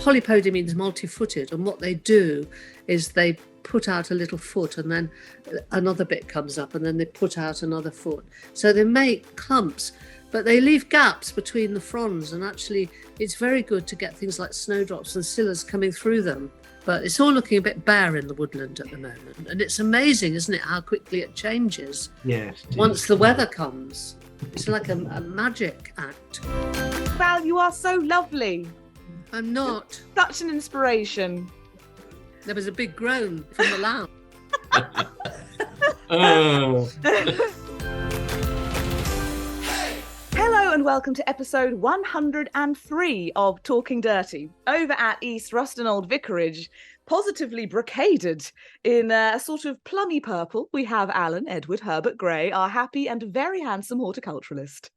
polypody means multi-footed, and what they do is they put out a little foot and then another bit comes up and then they put out another foot. So they make clumps, but they leave gaps between the fronds, and actually it's very good to get things like snowdrops and scillas coming through them. But it's all looking a bit bare in the woodland at the moment. And it's amazing, isn't it, how quickly it changes once the weather comes. It's like a magic act. Val, you are so lovely. I'm not. Such an inspiration. There was a big groan from the lounge. Hello and welcome to episode 103 of Talking Dirty. Over at East Ruston Old Vicarage, positively brocaded in a sort of plummy purple, we have Alan Edward Herbert Gray, our happy and very handsome horticulturalist.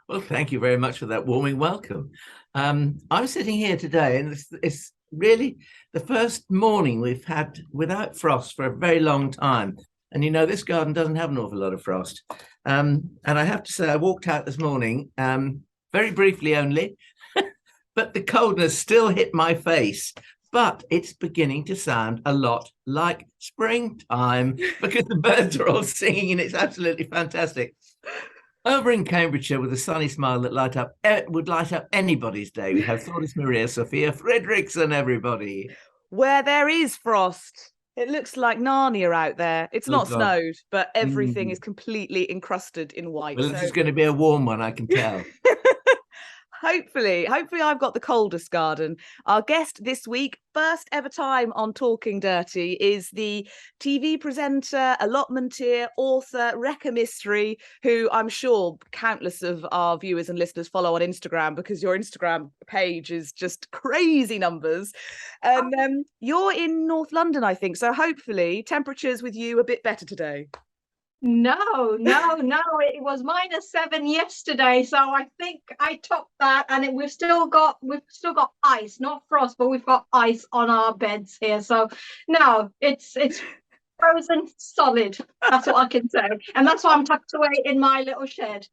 Well, thank you very much for that warming welcome. I'm sitting here today, and it's really the first morning we've had without frost for a very long time. And you know, this garden doesn't have an awful lot of frost. And I have to say, I walked out this morning, very briefly only, but the coldness still hit my face. But it's beginning to sound a lot like springtime because the birds are all singing and it's absolutely fantastic. Over in Cambridgeshire, with a sunny smile that would light up anybody's day, we have Thordis Maria Sophia Fredrickson, everybody. Where there is frost, it looks like Narnia out there. It's not snowed, but everything is completely encrusted in white. Well, this is going to be a warm one, I can tell. Hopefully I've got the coldest garden. Our guest this week, first ever time on Talking Dirty, is the TV presenter, allotmenteer, author, Rekha Mistry, who I'm sure countless of our viewers and listeners follow on Instagram because your Instagram page is just crazy numbers. And you're in North London, I think, so hopefully temperatures with you a bit better today. No, it was -7 yesterday, so I think I topped that, and we've still got ice, not frost, but we've got ice on our beds here. So no, it's frozen solid. That's what I can say, and that's why I'm tucked away in my little shed.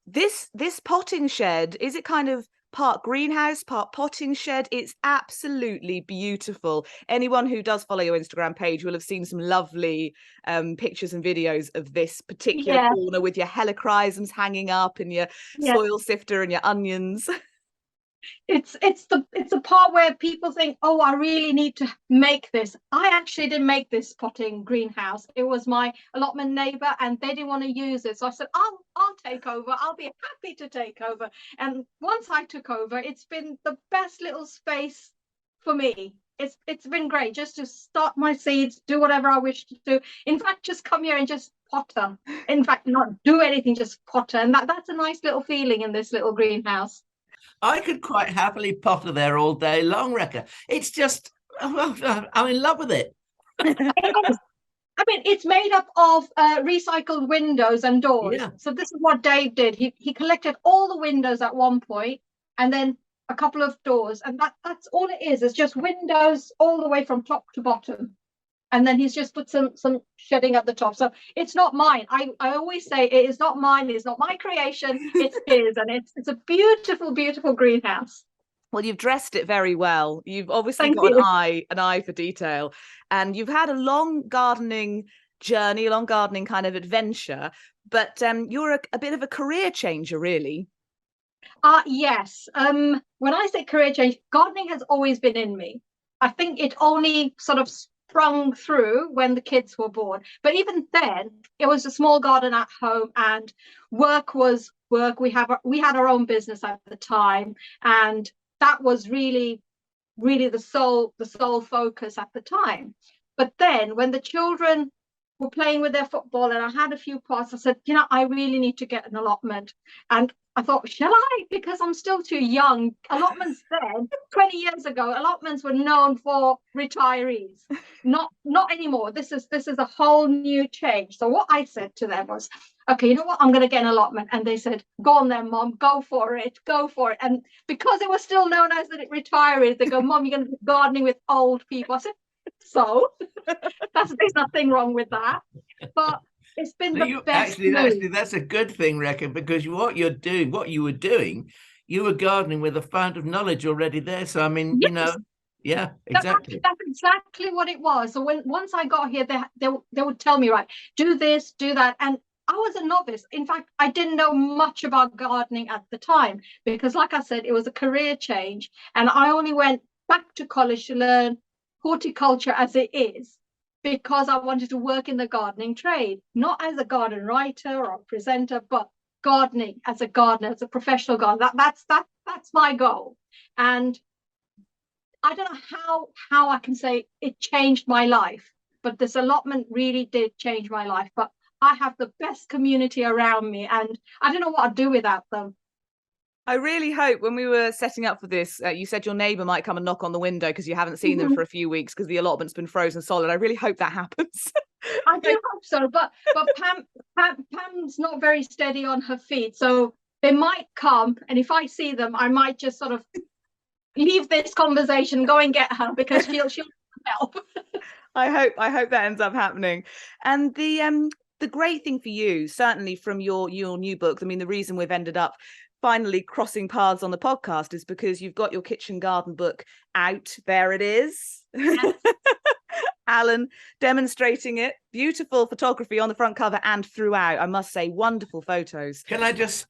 This potting shed, is it kind of part greenhouse, part potting shed? It's absolutely beautiful. Anyone who does follow your Instagram page will have seen some lovely pictures and videos of this particular corner with your helichrysums hanging up and your soil sifter and your onions. It's the part where people think, oh, I really need to make this. I actually didn't make this potting greenhouse. It was my allotment neighbour, and they didn't want to use it. So I said, I'll take over. I'll be happy to take over. And once I took over, it's been the best little space for me. It's been great just to start my seeds, do whatever I wish to do. In fact, just come here and just potter. In fact, not do anything, just potter. And that's a nice little feeling in this little greenhouse. I could quite happily potter there all day long, Rekha. It's just, I'm in love with it. I mean, it's made up of recycled windows and doors. Yeah. So this is what Dave did. He collected all the windows at one point, and then a couple of doors, and that's all it is. It's just windows all the way from top to bottom. And then he's just put some shedding at the top. So it's not mine. I always say it is not mine. It's not my creation. It's his. And it's a beautiful, beautiful greenhouse. Well, you've dressed it very well. You've obviously got an eye for detail. And you've had a long gardening journey, a long gardening kind of adventure. But you're a bit of a career changer, really. Yes. When I say career change, gardening has always been in me. I think it only sort of sprung through when the kids were born, but even then it was a small garden at home, and work was work. We had our own business at the time, and that was really the sole focus at the time. But then when the children were playing with their football and I had a few pots, I said, I really need to get an allotment. And I thought, shall I? Because I'm still too young. Allotments then, 20 years ago, allotments were known for retirees. Not anymore. This is a whole new change. So what I said to them was, okay, you know what? I'm going to get an allotment. And they said, go on then, Mom, go for it. And because it was still known as the retirees, they go, Mom, you're going to be gardening with old people. I said, so there's nothing wrong with that. But it's been the best. Actually, that's a good thing, Rekha, because what you were doing, you were gardening with a fount of knowledge already there. So I mean, you know, Yes. yeah, exactly. That's exactly what it was. So once I got here, they would tell me, right, do this, do that, and I was a novice. In fact, I didn't know much about gardening at the time because, like I said, it was a career change, and I only went back to college to learn horticulture as it is because I wanted to work in the gardening trade, not as a garden writer or presenter, but gardening as a gardener, as a professional gardener. That's my goal, and I don't know how I can say it changed my life, but this allotment really did change my life. But I have the best community around me, and I don't know what I'd do without them. I really hope when we were setting up for this, you said your neighbour might come and knock on the window because you haven't seen them for a few weeks because the allotment's been frozen solid. I really hope that happens. I do hope so, but Pam's not very steady on her feet, so they might come, and if I see them, I might just sort of leave this conversation, go and get her because she'll help. I hope that ends up happening. And the great thing for you, certainly from your new book, I mean, the reason we've ended up finally crossing paths on the podcast is because you've got your kitchen garden book out. There it is. Yes. Alan demonstrating it. Beautiful photography on the front cover and throughout. I must say, wonderful photos. Can I just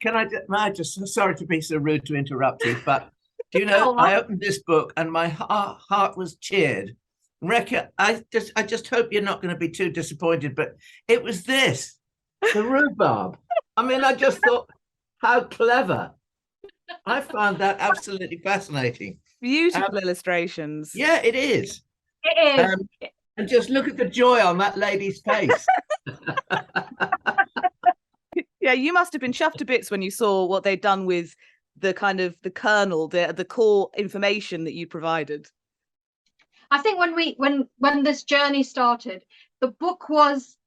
sorry to be so rude to interrupt you, but do you know, I opened this book and my heart was cheered. Rekha, I just hope you're not going to be too disappointed, but it was this, the rhubarb. I mean, I just thought, how clever. I found that absolutely fascinating. Beautiful illustrations. Yeah, it is. It is. And just look at the joy on that lady's face. Yeah, you must have been chuffed to bits when you saw what they'd done with the kind of the kernel, the core information that you provided. I think when this journey started, the book was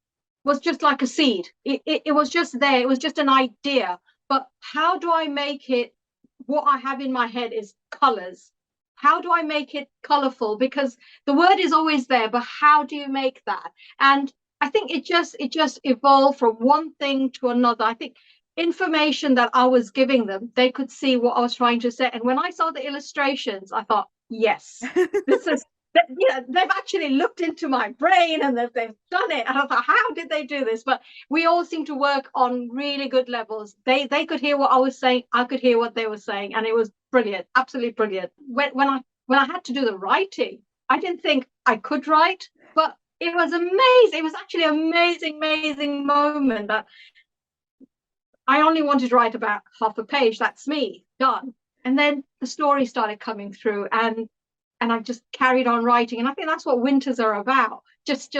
just like a seed. It was just there. It was just an idea. But how do I make it? What I have in my head is colors. How do I make it colorful? Because the word is always there, but how do you make that? And I think it just evolved from one thing to another. I think information that I was giving them, they could see what I was trying to say. And when I saw the illustrations, I thought, yes, this is, they've actually looked into my brain and they've done it. And I thought, how did they do this? But we all seem to work on really good levels. They could hear what I was saying. I could hear what they were saying. And it was brilliant, absolutely brilliant. When I had to do the writing, I didn't think I could write, but it was amazing. It was actually an amazing moment that I only wanted to write about half a page. That's me, done. And then the story started coming through, and I just carried on writing. And I think that's what winters are about. Just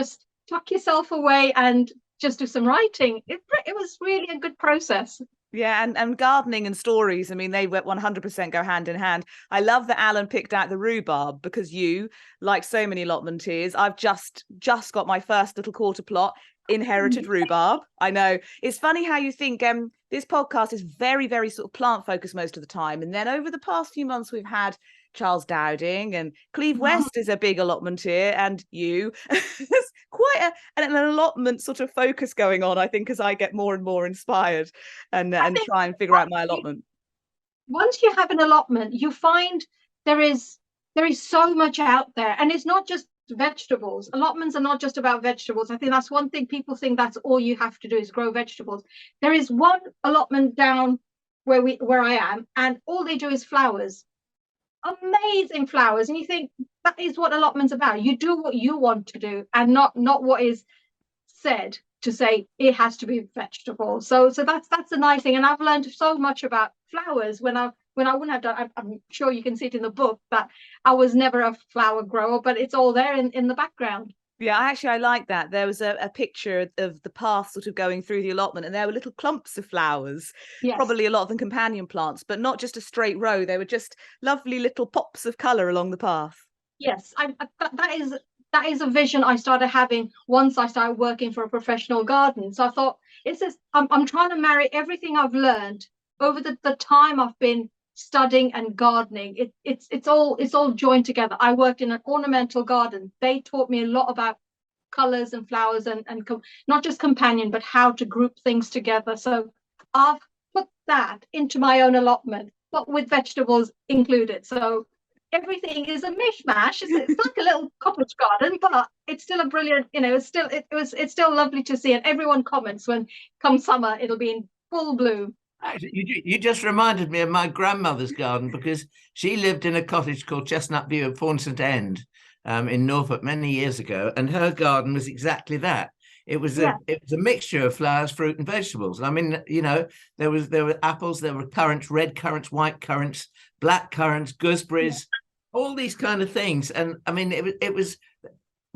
tuck yourself away and just do some writing. It was really a good process. Yeah, and gardening and stories, I mean, they 100% go hand in hand. I love that Alan picked out the rhubarb because you, like so many allotmenteers, I've just got my first little quarter plot, inherited rhubarb. I know. It's funny how you think this podcast is very, very sort of plant focused most of the time. And then over the past few months, we've had Charles Dowding and Cleve West is a big allotmenteer, and you. There's quite an allotment sort of focus going on, I think, as I get more and more inspired and try and figure out my allotment. Once you have an allotment, you find there is so much out there, and it's not just vegetables. Allotments are not just about vegetables. I think that's one thing people think that's all you have to do is grow vegetables. There is one allotment down where I am, and all they do is flowers. Amazing flowers, and you think that is what allotment's about. You do what you want to do and not what is said to say it has to be vegetable. So that's a nice thing. And I've learned so much about flowers when I wouldn't have done. I'm sure you can see it in the book that I was never a flower grower, but it's all there in the background. Yeah, I like that. There was a picture of the path sort of going through the allotment, and there were little clumps of flowers, yes. Probably a lot of them companion plants, but not just a straight row. They were just lovely little pops of colour along the path. Yes, that is a vision I started having once I started working for a professional garden. So I thought, I'm trying to marry everything I've learned over the time I've been studying and gardening. It's all joined together. I worked in an ornamental garden. They taught me a lot about colors and flowers and not just companion, but how to group things together. So I've put that into my own allotment, but with vegetables included. So everything is a mishmash. It's like a little cottage garden, but it's still a brilliant, it's still lovely to see. And everyone comments when come summer, it'll be in full bloom. Actually, you just reminded me of my grandmother's garden, because she lived in a cottage called Chestnut View at Fawnsett End in Norfolk many years ago, and her garden was exactly that. It was a mixture of flowers, fruit, and vegetables. I mean, there were apples, there were currants, red currants, white currants, black currants, gooseberries, all these kind of things. And I mean, it was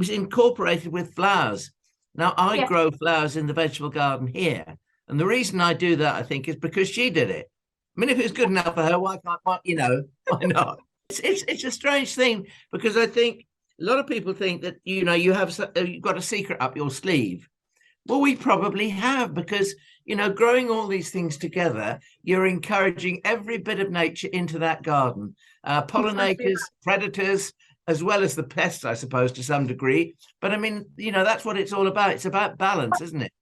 incorporated with flowers. Now I grow flowers in the vegetable garden here, and the reason I do that, I think, is because she did it. I mean, if it's good enough for her, why why not? It's a strange thing, because I think a lot of people think that you've got a secret up your sleeve. Well, we probably have, because growing all these things together, you're encouraging every bit of nature into that garden. Pollinators, predators, as well as the pests, I suppose, to some degree. But I mean, that's what it's all about. It's about balance, isn't it?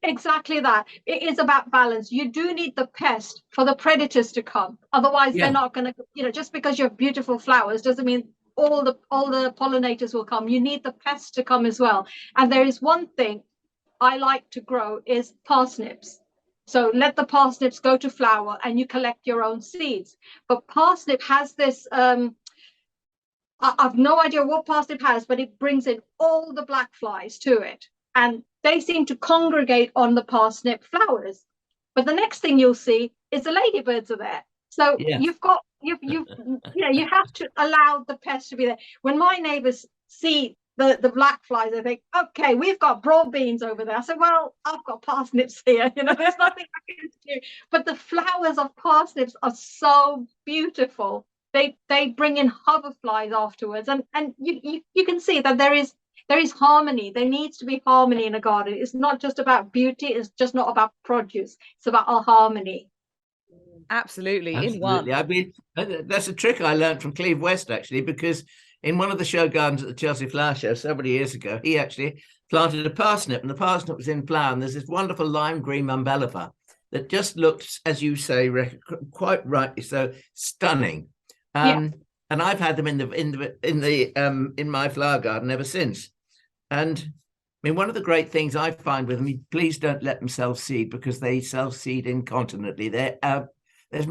Exactly that. It is about balance. You do need the pest for the predators to come. Otherwise, they're not going to, just because you have beautiful flowers doesn't mean all the pollinators will come. You need the pests to come as well. And there is one thing I like to grow is parsnips. So let the parsnips go to flower and you collect your own seeds. But parsnip has this, I've no idea what parsnip has, but it brings in all the black flies to it. And they seem to congregate on the parsnip flowers. But the next thing you'll see is the ladybirds are there. So you have to allow the pests to be there. When my neighbors see the black flies, they think, okay, we've got broad beans over there. I said, well, I've got parsnips here. There's nothing I can do. But the flowers of parsnips are so beautiful. They bring in hoverflies afterwards, and you can see that there is harmony. There needs to be harmony in a garden. It's not just about beauty. It's just not about produce. It's about our harmony. Absolutely. In Absolutely. one. I mean, that's a trick I learned from Cleve West, actually, because in one of the show gardens at the Chelsea Flower Show several years ago, he actually planted a parsnip, and the parsnip was in flower, and there's this wonderful lime green umbellifer that just looked, as you say, quite rightly so, stunning. And I've had them in my flower garden ever since. And I mean, one of the great things I find with them, please don't let them self-seed, because they self-seed incontinently. There's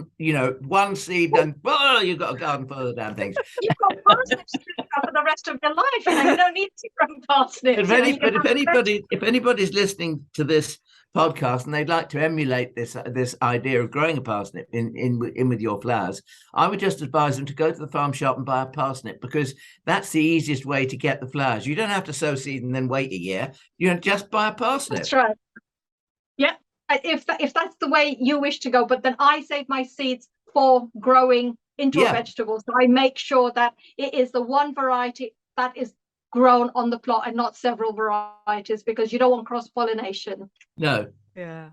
one seed, and you've got a garden full of damn things. You've got parsnips for the rest of your life. You don't need to grow parsnips. If anybody's listening to this podcast and they'd like to emulate this idea of growing a parsnip in with your flowers, I would just advise them to go to the farm shop and buy a parsnip, because that's the easiest way to get the flowers. You don't have to sow seed and then wait a year. Just buy a parsnip. That's right. Yeah. If that's the way you wish to go, but then I save my seeds for growing into a vegetable. So I make sure that it is the one variety that is grown on the plot and not several varieties, because you don't want cross-pollination. No. Yeah.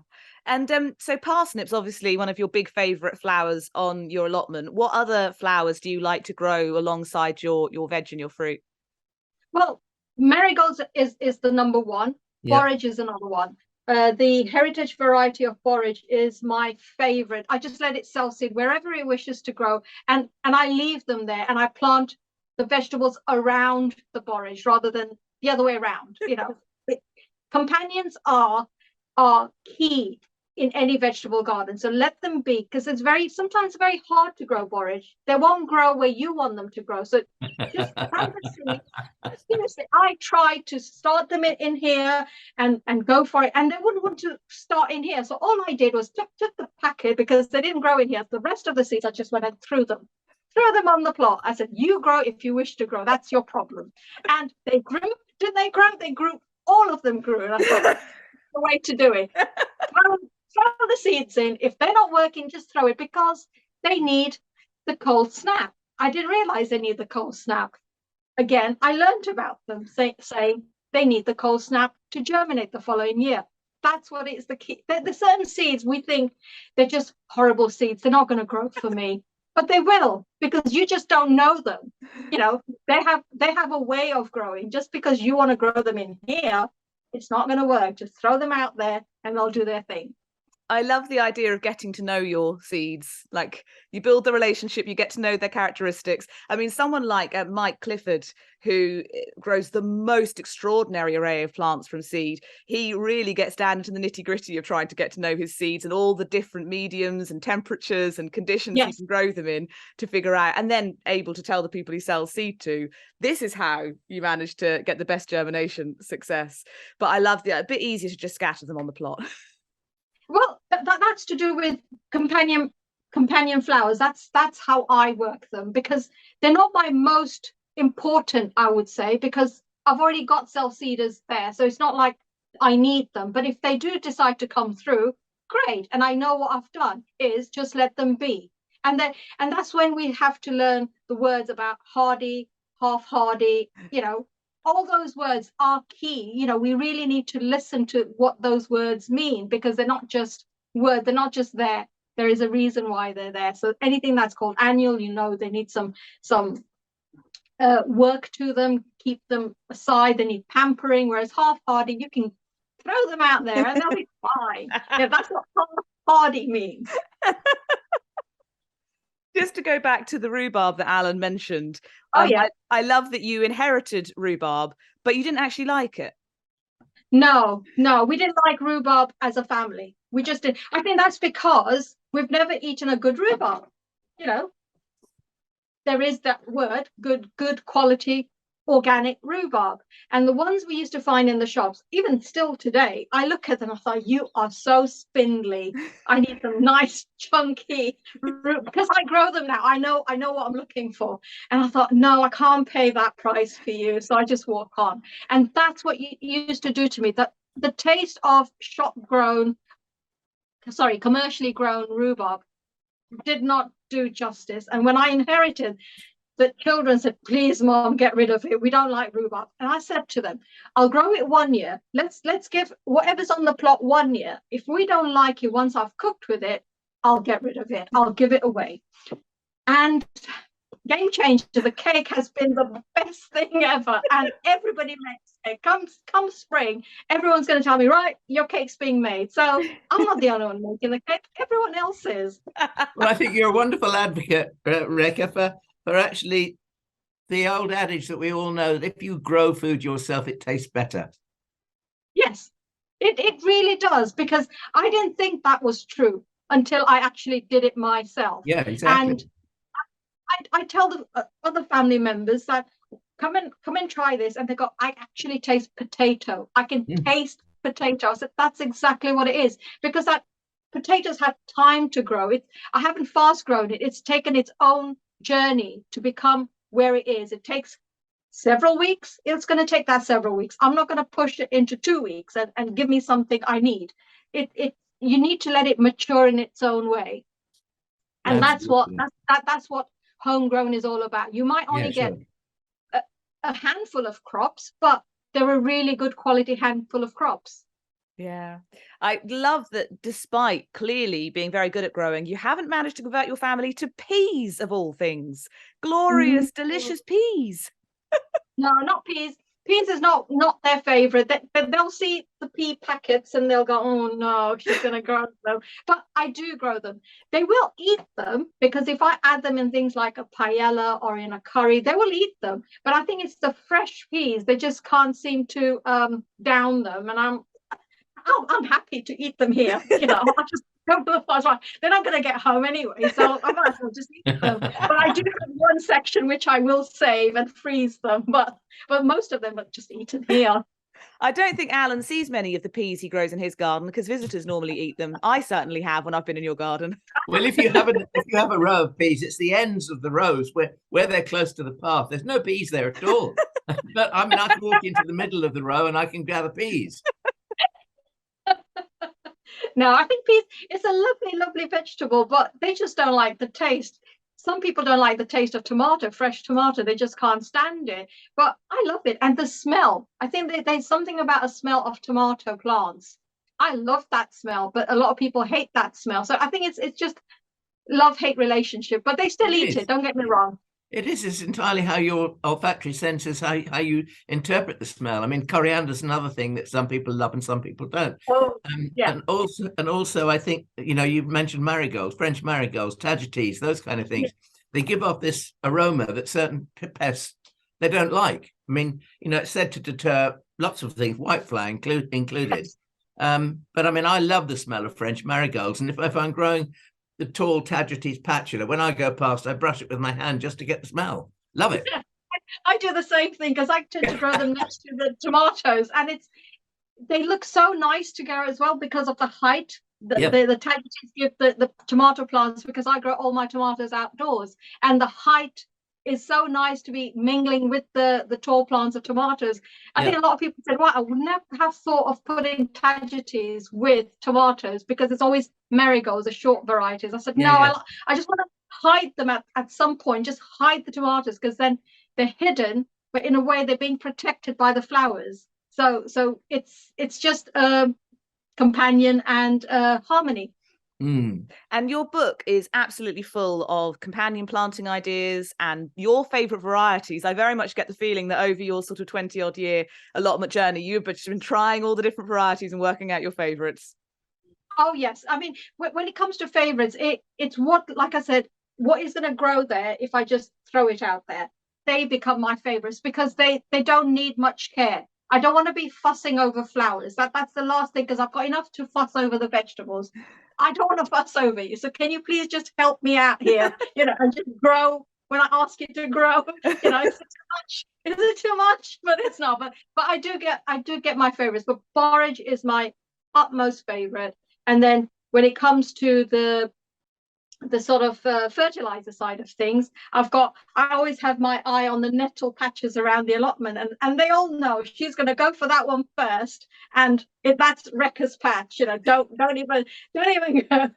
And so parsnips, obviously one of your big favourite flowers on your allotment. What other flowers do you like to grow alongside your veg and your fruit? Well, marigolds is the number one. Borage is another one. The heritage variety of borage is my favorite. I just let it self-seed wherever it wishes to grow, and I leave them there, and I plant the vegetables around the borage rather than the other way around. Companions are key in any vegetable garden, so let them be, because it's sometimes very hard to grow borage. They won't grow where you want them to grow, so just plant the seed. Seriously, I tried to start them in here and go for it, and they wouldn't want to start in here, so all I did was took the packet, because they didn't grow in here. The rest of the seeds I just went and threw them on the plot. I said, you grow if you wish to grow, that's your problem. And they grew. Did they grow? They grew. All of them grew, and I thought, that's the way to do it. Throw the seeds in. If they're not working, just throw it, because they need the cold snap. I didn't realize they need the cold snap. Again, I learned about them saying they need the cold snap to germinate the following year. That's what is the key. There's certain seeds we think they're just horrible seeds. They're not going to grow for me, but they will, because you just don't know them. They have a way of growing. Just because you want to grow them in here, it's not going to work. Just throw them out there and they'll do their thing. I love the idea of getting to know your seeds. Like, you build the relationship, you get to know their characteristics. I mean, someone like Mike Clifford, who grows the most extraordinary array of plants from seed, he really gets down into the nitty gritty of trying to get to know his seeds and all the different mediums and temperatures and conditions he can grow them in, to figure out, and then able to tell the people he sells seed to, this is how you manage to get the best germination success. But I love a bit easier to just scatter them on the plot. Well, that's to do with companion flowers. That's how I work them, because they're not my most important, I would say, because I've already got self-seeders there. So it's not like I need them. But if they do decide to come through, great. And I know what I've done is just let them be. And that's when we have to learn the words about hardy, half hardy, all those words are key. We really need to listen to what those words mean, because they're not just words, they're not just there. There is a reason why they're there. So anything that's called annual, they need some work to them, keep them aside, they need pampering, whereas half-hardy, you can throw them out there and they'll be fine. Yeah, that's what half-hardy means. Just to go back to the rhubarb that Alan mentioned, I love that you inherited rhubarb, but you didn't actually like it. No, we didn't like rhubarb as a family. We just did. I think that's because we've never eaten a good rhubarb. There is that word, good quality organic rhubarb. And the ones we used to find in the shops, even still today, I look at them and I thought, you are so spindly. I need some nice chunky, because I grow them now. I know what I'm looking for. And I thought, no, I can't pay that price for you. So I just walk on. And that's what you used to do to me. That the taste of commercially grown rhubarb did not do justice. And when I inherited, the children said, please, Mom, get rid of it. We don't like rhubarb. And I said to them, I'll grow it 1 year. Let's give whatever's on the plot 1 year. If we don't like it, once I've cooked with it, I'll get rid of it. I'll give it away. And game changer, the cake has been the best thing ever. And everybody makes it. Come spring, everyone's going to tell me, right, your cake's being made. So I'm not the only one making the cake. Everyone else is. Well, I think you're a wonderful advocate, Rekha, for actually the old adage that we all know, that if you grow food yourself, it tastes better. Yes, it really does, because I didn't think that was true until I actually did it myself. Yeah, exactly. And I tell the other family members that come and try this, and they go, I actually taste potato. I can taste potato. I said, that's exactly what it is, because that potatoes had time to grow. I haven't fast grown it. It's taken its own journey to become where it is. It takes several weeks. It's going to take that several weeks. I'm not going to push it into 2 weeks and give me something I need. You need to let it mature in its own way. And that's what homegrown is all about. You might only get a handful of crops, but they're a really good quality handful of crops. Yeah, I love that despite clearly being very good at growing, you haven't managed to convert your family to peas, of all things. Glorious, delicious peas. No, not peas. Peas is not their favorite. They'll see the pea packets and they'll go, oh no, she's going to grow them. But I do grow them. They will eat them, because if I add them in things like a paella or in a curry, they will eat them. But I think it's the fresh peas. They just can't seem to down them. And I'm happy to eat them here. I just go to the fast. They're not going to get home anyway, so I might as well just eat them. But I do have one section which I will save and freeze them, but most of them are just eaten here. I don't think Alan sees many of the peas he grows in his garden, because visitors normally eat them. I certainly have when I've been in your garden. Well, if you have a row of peas, it's the ends of the rows where they're close to the path. There's no peas there at all. But I mean, I can walk into the middle of the row and I can gather peas. No, I think peas is a lovely, lovely vegetable, but they just don't like the taste. Some people don't like the taste of tomato, fresh tomato. They just can't stand it. But I love it. And the smell. I think there's something about a smell of tomato plants. I love that smell, but a lot of people hate that smell. So I think it's just love-hate relationship, but they still eat it. Don't get me wrong. It is. It's entirely how your olfactory senses, how you interpret the smell. I mean, coriander's another thing that some people love and some people don't. Oh, yeah. And also, I think, you know, you've mentioned marigolds, French marigolds, tagetes, those kind of things. They give off this aroma that certain pests they don't like. I mean, you know, it's said to deter lots of things, whitefly included. But I mean, I love the smell of French marigolds, and if I'm growing the tall Tagetes patula, when I go past, I brush it with my hand just to get the smell. Love it. I do the same thing because I tend to grow them next to the tomatoes, and they look so nice together as well because of the height. The Tagetes give the tomato plants, because I grow all my tomatoes outdoors, and the height is so nice to be mingling with the tall plants of tomatoes. I think a lot of people said, "Wow, I would never have thought of putting Tagetes with tomatoes because it's always marigolds, the short varieties." I said, I just want to hide them at some point, just hide the tomatoes, because then they're hidden, but in a way they're being protected by the flowers. So it's just companion and harmony. And your book is absolutely full of companion planting ideas and your favourite varieties. I very much get the feeling that over your sort of 20-odd year allotment journey, you've been trying all the different varieties and working out your favourites. Oh, yes. I mean, when it comes to favourites, it's what, like I said, what is going to grow there if I just throw it out there. They become my favourites because they don't need much care. I don't want to be fussing over flowers. That's the last thing, because I've got enough to fuss over the vegetables. I don't want to fuss over you. So can you please just help me out here, you know, and just grow when I ask you to grow? You know, is it too much? Is it too much? But it's not. But I do get my favorites. But borage is my utmost favorite. And then when it comes to the sort of fertilizer side of things, I always have my eye on the nettle patches around the allotment, and they all know she's going to go for that one first, and that's Rekha's patch, you know, don't even go.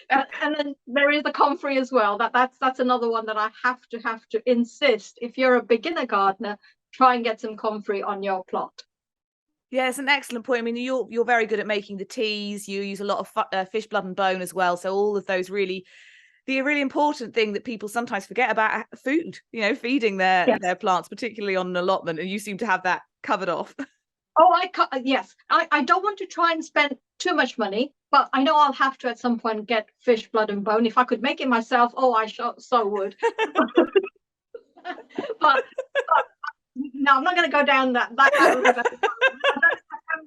And then there is the comfrey as well. That's another one that I have to insist, if you're a beginner gardener, try and get some comfrey on your plot. Yeah, it's an excellent point. I mean, you're very good at making the teas. You use a lot of fish blood and bone as well. So all of those the really important thing that people sometimes forget about food, you know, feeding their plants, particularly on an allotment. And you seem to have that covered off. Oh, yes. I don't want to try and spend too much money, but I know I'll have to at some point get fish blood and bone. If I could make it myself, I so would. but no, I'm not going to go down that route.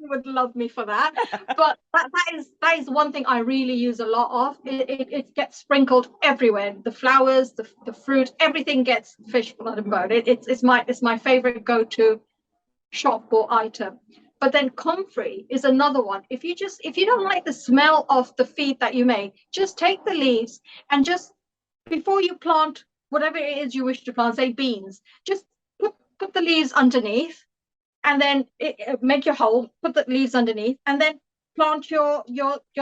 Would love me for that, but that is one thing I really use a lot of. It gets sprinkled everywhere. The flowers, the fruit, everything gets fish blood and bone. It's my favorite go-to shop or item. But then comfrey is another one. If you don't like the smell of the feed that you make, just take the leaves and just before you plant whatever it is you wish to plant, say beans, just put the leaves underneath. And then make your hole, put the leaves underneath, and then plant your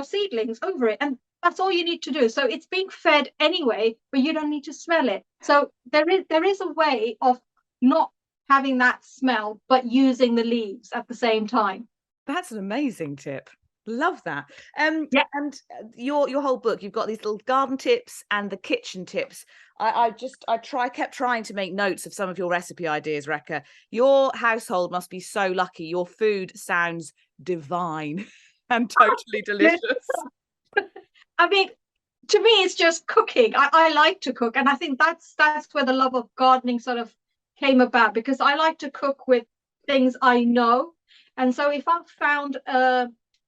seedlings over it. And that's all you need to do. So it's being fed anyway, but you don't need to smell it. So there is a way of not having that smell, but using the leaves at the same time. That's an amazing tip. Love that. And your whole book, you've got these little garden tips and the kitchen tips. I kept trying to make notes of some of your recipe ideas, Rekha. Your household must be so lucky. Your food sounds divine and totally delicious. I mean, to me, it's just cooking. I like to cook, and I think that's where the love of gardening sort of came about, because I like to cook with things I know. And so if I've found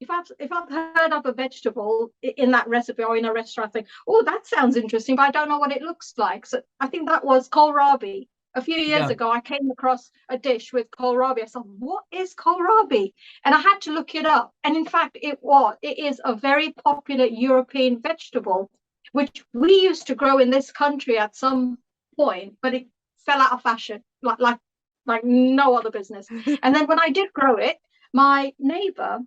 if I've heard of a vegetable in that recipe or in a restaurant, I think, oh, that sounds interesting, but I don't know what it looks like. So I think that was kohlrabi. A few years ago, I came across a dish with kohlrabi. I thought, what is kohlrabi? And I had to look it up. And in fact, it is a very popular European vegetable, which we used to grow in this country at some point, but it fell out of fashion, like no other business. And then when I did grow it, my neighbor,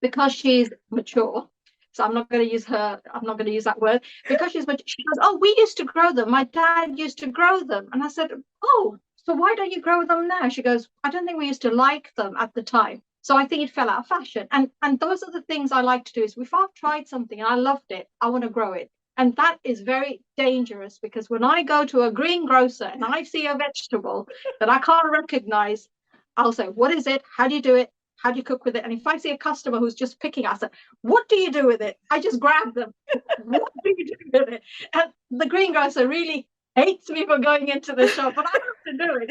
because she's mature, so I'm not going to use that word, because she's mature, she goes, oh, we used to grow them. My dad used to grow them. And I said, oh, so why don't you grow them now? She goes, I don't think we used to like them at the time. So I think it fell out of fashion. And those are the things I like to do, is if I've tried something and I loved it, I want to grow it. And that is very dangerous, because when I go to a greengrocer and I see a vegetable that I can't recognize, I'll say, what is it? How do you do it? How do you cook with it? And if I see a customer who's just picking, I say, what do you do with it? I just grab them. What do you do with it? And the greengrocer really hates me for going into the shop, but I have to do it.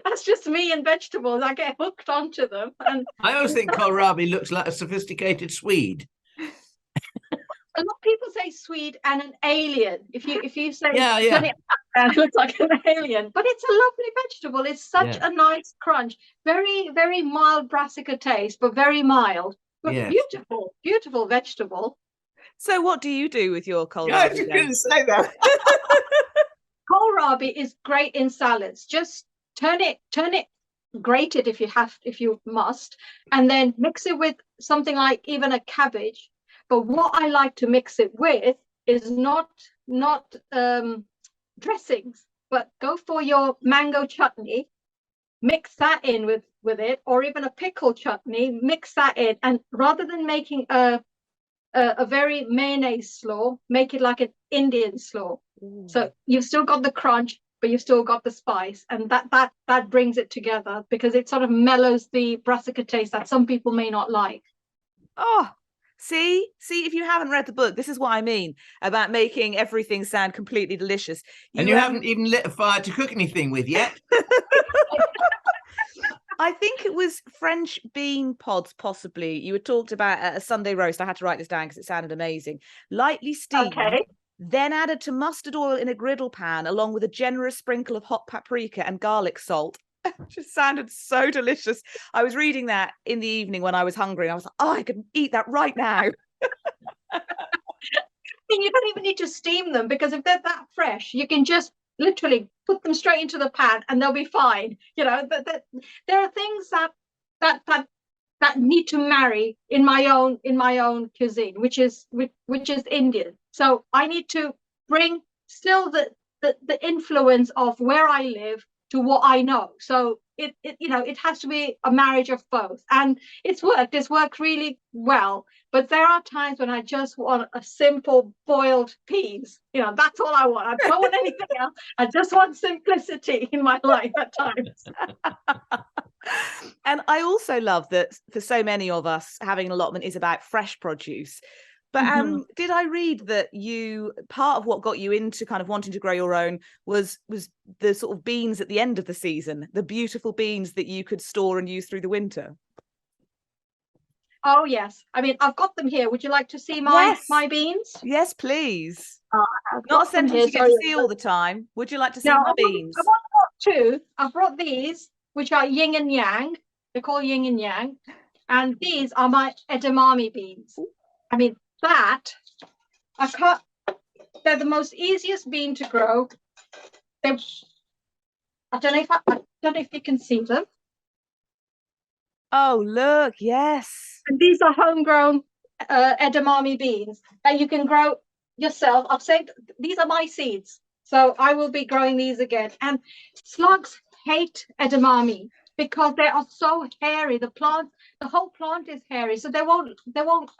That's just me and vegetables. I get hooked onto them. And I always think kohlrabi looks like a sophisticated Swede. a lot of people say Swede and an alien. If you say Yeah. it looks like an alien, but it's a lovely vegetable. It's such a nice crunch, very, very mild brassica taste, but very mild. But beautiful vegetable. So what do you do with your kohlrabi? I was going to say that. Kohlrabi is great in salads. Just turn it, grate it if you must, and then mix it with something like even a cabbage. But what I like to mix it with is not dressings, but go for your mango chutney, mix that in with it, or even a pickle chutney, mix that in. And rather than making a very mayonnaise slaw, make it like an Indian slaw. So you've still got the crunch, but you've still got the spice, and that brings it together, because it sort of mellows the brassica taste that some people may not like. Oh, see, if you haven't read the book, this is what I mean about making everything sound completely delicious. And you haven't even lit a fire to cook anything with yet. I think it was French bean pods, possibly. You had talked about a Sunday roast. I had to write this down because it sounded amazing. Lightly steamed, then added to mustard oil in a griddle pan, along with a generous sprinkle of hot paprika and garlic salt. It just sounded so delicious. I was reading that in the evening when I was hungry. I was like, oh, I could eat that right now. You don't even need to steam them, because if they're that fresh, you can just literally put them straight into the pan and they'll be fine. You know, there are things that need to marry in my own cuisine, which is Indian. So I need to bring still the influence of where I live to what I know. So it has to be a marriage of both, and it's worked really well. But there are times when I just want a simple boiled peas. That's all I want. I don't want anything else. I just want simplicity in my life at times. And I also love that for so many of us, having an allotment is about fresh produce. But did I read that part of what got you into kind of wanting to grow your own was the sort of beans at the end of the season, the beautiful beans that you could store and use through the winter? Oh, yes. I mean, I've got them here. Would you like to see my beans? Yes, please. Not a sentence you get to see all the time. Would you like to see my beans? I've brought two. I've brought these, which are Yin and Yang. They're called Yin and Yang. And these are my Edamame beans. I mean, they're the most easiest bean to grow. I don't know if you can see them. Oh, look, yes. And these are homegrown edamame beans that you can grow yourself. I've saved, these are my seeds, so I will be growing these again. And slugs hate edamame because they are so hairy. The whole plant is hairy, so they won't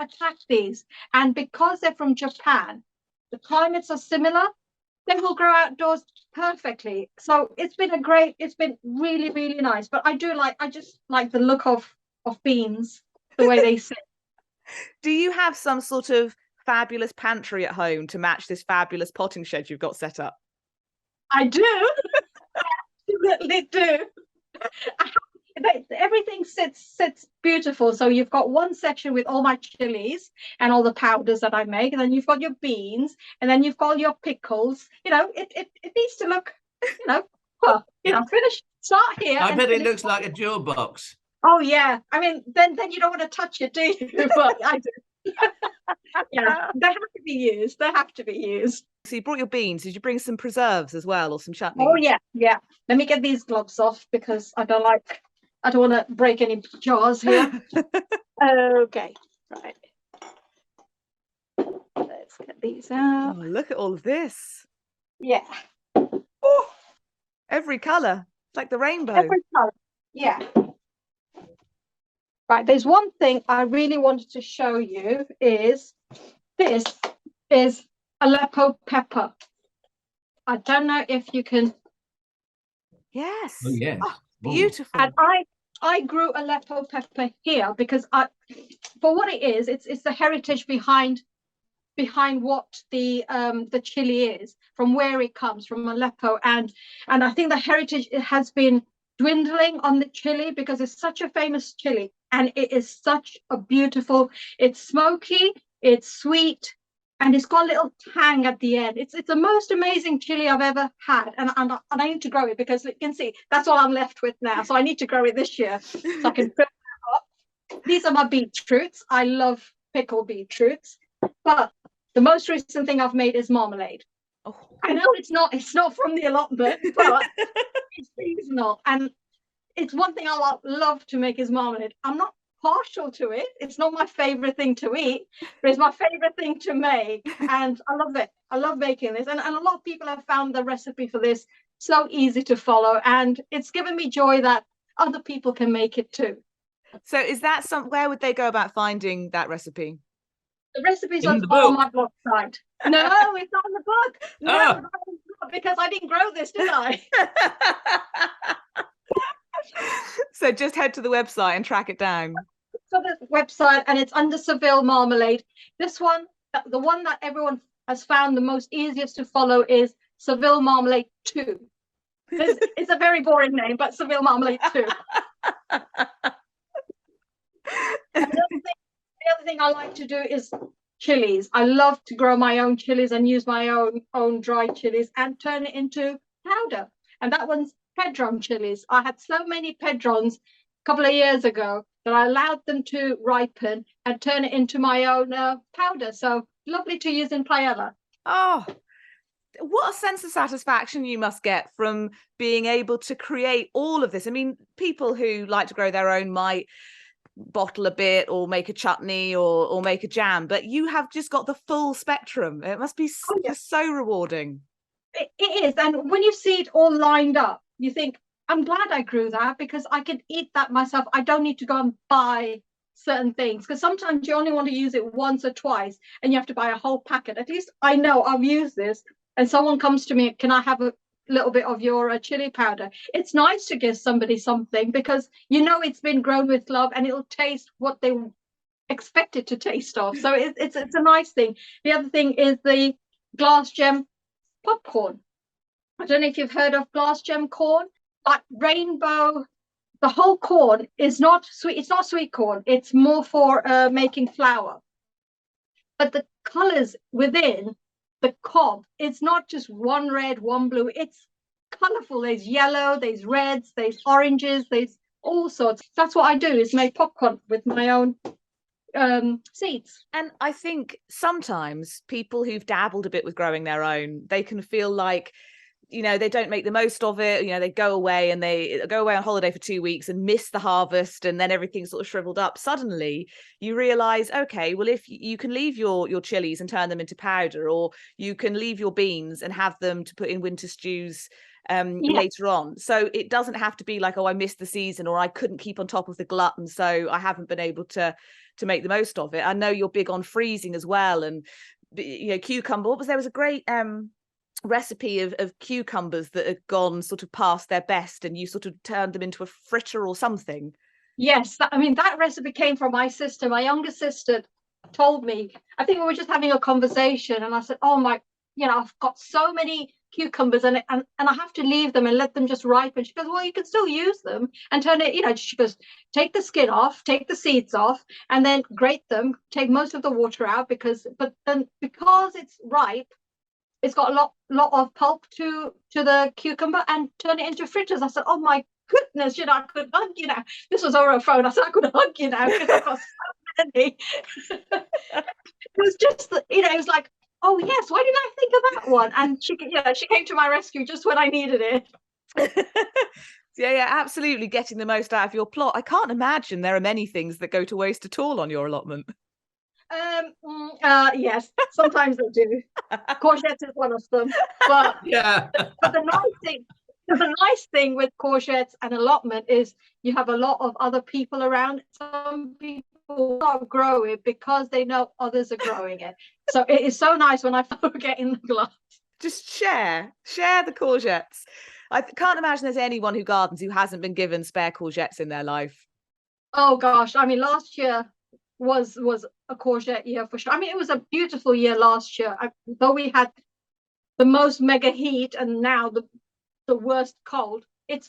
attack these. And because they're from Japan, the climates are similar. They will grow outdoors perfectly. So it's been really, really nice. But I just like the look of beans, the way they sit. Do you have some sort of fabulous pantry at home to match this fabulous potting shed you've got set up? I do. I absolutely do. Everything sits beautiful. So you've got one section with all my chilies and all the powders that I make, and then you've got your beans, and then you've got your pickles. It needs to look, finish. Start here. I bet it looks like a jewel box. Oh yeah. I mean, then you don't want to touch it, do you? But I do. Yeah, they have to be used. So you brought your beans. Did you bring some preserves as well, or some chutney? Oh yeah. Let me get these gloves off because I don't want to break any jars here. Okay, right. Let's get these out. Oh, look at all of this. Yeah. Oh, every colour. It's like the rainbow. Every colour. Yeah. Right, there's one thing I really wanted to show you is this is Aleppo pepper. I don't know if you can. Yes. Oh, yes. Oh, beautiful. And I grew Aleppo pepper here because for what it is, it's the heritage behind what the chili is, from where it comes from, Aleppo, and I think the heritage has been dwindling on the chili because it's such a famous chili, and it is such a beautiful. It's smoky, it's sweet, and it's got a little tang at the end. It's the most amazing chili I've ever had, and I need to grow it because you can see that's all I'm left with now. So I need to grow it this year so I can fill it up. These are my beetroots. I love pickled beetroots, but the most recent thing I've made is marmalade. Oh. I know it's not from the allotment, but it's seasonal, and it's one thing I love to make is marmalade. I'm not partial to it. It's not my favorite thing to eat, but it's my favorite thing to make, and I love it. I love making this, and a lot of people have found the recipe for this so easy to follow, and it's given me joy that other people can make it too. So is that where would they go about finding that recipe? The recipes In are the book. on my blog site. No, it's not in the book. No, because I didn't grow this, did I? So just head to the website and track it down. So the website, and it's under Seville marmalade. This one, the one that everyone has found the most easiest to follow is Seville marmalade 2. It's a very boring name, but Seville marmalade 2. The other thing I like to do is chilies. I love to grow my own chilies and use my own dry chilies and turn it into powder. And that one's Padron chilies. I had so many Padrons a couple of years ago that I allowed them to ripen and turn it into my own powder. So lovely to use in paella. Oh, what a sense of satisfaction you must get from being able to create all of this. I mean, people who like to grow their own might bottle a bit or make a chutney or make a jam, but you have just got the full spectrum. It must be just so rewarding. It is. And when you see it all lined up, you think, I'm glad I grew that because I can eat that myself. I don't need to go and buy certain things, because sometimes you only want to use it once or twice and you have to buy a whole packet. At least I know I've used this, and someone comes to me, can I have a little bit of your chili powder? It's nice to give somebody something because you know it's been grown with love and it'll taste what they expect it to taste of. So it's a nice thing. The other thing is the glass gem popcorn. I don't know if you've heard of glass gem corn, like rainbow. The whole corn is not sweet. It's not sweet corn. It's more for making flour. But the colors within the cob, it's not just one red, one blue. It's colorful. There's yellow, there's reds, there's oranges, there's all sorts. That's what I do, is make popcorn with my own seeds. And I think sometimes people who've dabbled a bit with growing their own, they can feel like, you know, they don't make the most of it. You know, they go away on holiday for 2 weeks and miss the harvest, and then everything's sort of shriveled up. Suddenly you realize, okay, well, if you can leave your chilies and turn them into powder, or you can leave your beans and have them to put in winter stews later on. So it doesn't have to be like, oh, I missed the season, or I couldn't keep on top of the glut, and so I haven't been able to make the most of it. I know you're big on freezing as well, and you know, cucumber. There was a great recipe of cucumbers that had gone sort of past their best, and you sort of turned them into a fritter or something. Yes, I mean, that recipe came from my sister. My younger sister told me, I think we were just having a conversation, and I said, oh my, you know, I've got so many cucumbers and I have to leave them and let them just ripen. She goes, well, you can still use them and turn it, you know, she goes, take the skin off, take the seeds off, and then grate them, take most of the water out, because it's ripe, it's got a lot of pulp to the cucumber, and turn it into fritters. I said, oh my goodness, you know, I could hug you now. This was over a phone. I said, I could hug you now because I've got so many. It was just, you know, it was like, oh yes, why didn't I think of that one? And she came to my rescue just when I needed it. Yeah, absolutely, getting the most out of your plot. I can't imagine there are many things that go to waste at all on your allotment. Yes, sometimes they do. Courgettes is one of them. But Yeah. but the nice thing with courgettes and allotment is you have a lot of other people around. Some people people start growing because they know others are growing it. So it is so nice when I get in the glass. Just share the courgettes. I can't imagine there's anyone who gardens who hasn't been given spare courgettes in their life. Oh gosh, I mean, last year was a courgette year for sure. I mean, it was a beautiful year last year, though we had the most mega heat and now the worst cold. It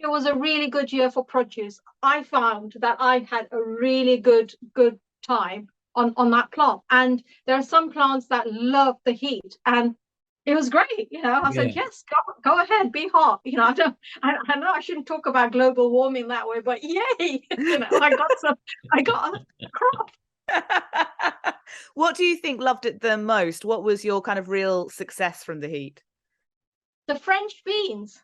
was a really good year for produce. I found that I had a really good time on that plant, and there are some plants that love the heat, and it was great. I said, yes, go ahead, be hot. I know I shouldn't talk about global warming that way, but yay, I got a crop. What do you think loved it the most? What was your kind of real success from the heat? The French beans.